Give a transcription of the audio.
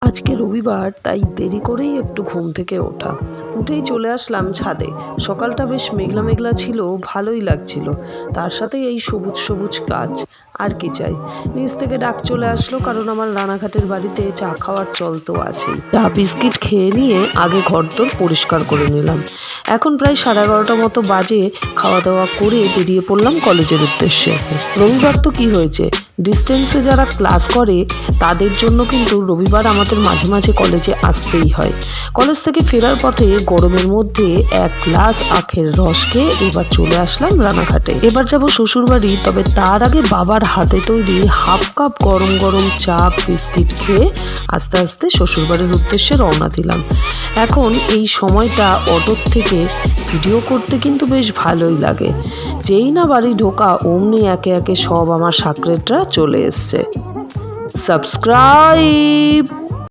আজকে রবিবার, তাই দেরি করেই একটু ঘুম থেকে ওঠা। উঠেই চলে আসলাম ছাদে। সকালটা বেশ মেঘলা মেঘলা ছিল, ভালোই লাগছিল। তার সাথে এই সবুজ সবুজ গাছ, আর কি চাই। নিচ থেকে ডাক চলে আসলো, কারণ আমার রানাঘাটের বাড়িতে চা খাওয়ার চল তো আছেই। চা বিস্কিট খেয়ে নিয়ে আগে ঘরদোর পরিষ্কার করে নিলাম। এখন প্রায় 11:30 মতো বাজে। খাওয়া দাওয়া করে বেরিয়ে পড়লাম কলেজের উদ্দেশ্যে। রবিবার তো কি হয়েছে, ডিস্টেন্সে যারা ক্লাস করে তাদের জন্য কিন্তু রবিবার আমাদের মাঝে মাঝে কলেজে আসতেই হয়। কলেজ থেকে ফেরার পথে গরমের মধ্যে এক গ্লাস আখের রস খেয়ে এবার চলে আসলাম রানাঘাটে। এবার যাব শ্বশুরবাড়ি, তবে তার আগে বাবার হাতে তৈরি হাফ কাপ গরম গরম চা বিস্কিট খেয়ে আস্তে আস্তে শ্বশুরবাড়ির উদ্দেশ্যে রওনা দিলাম। এখন এই সময়টা অটোর থেকে ভিডিও করতে কিন্তু বেশ ভালোই লাগে। যেই না বাড়ি ঢোকা অমনি একে একে সব আমার সাকরেটরা চলে এসছে। সাবস্ক্রাইব।